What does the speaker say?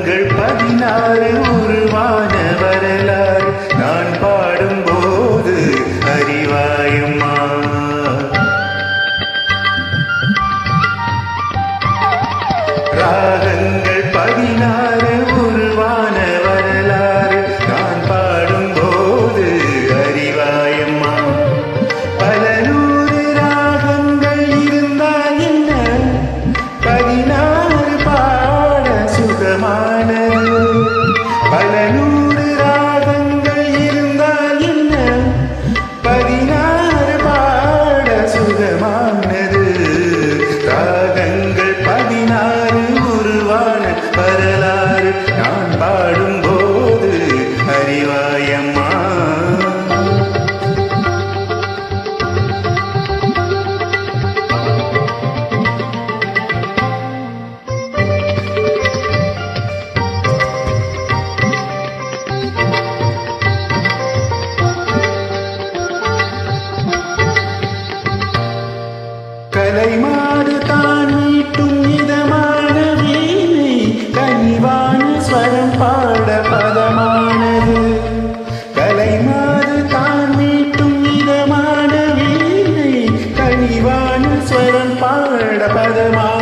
ராகங்கள் 16 உருவான வரலாறு நான் பாடும்போது அறிவாயம்மா. ராகங்கள் 16 உருவான வரலாறு நான் பாடும்போது அறிவாயம்மா. பல நூறு ராகங்கள் இருந்தால் என்ன, 16 பாட சுகமானது. பல நூறு ராகங்கள் இருந்தால் என்ன, 16 பாட சுகமானது. ராகங்கள் 16 உருவான வரலாறு நான் பாடும்போது அறிவாயம்மா. கலைமாறு தான் மீட்டும் இதமான வீணை, கனிவான ஸ்வரம் பாட பதமானது. கலைமாறு தான் மீட்டும் இதமான வீணை, கனிவான ஸ்வரம் பாட பதமானது.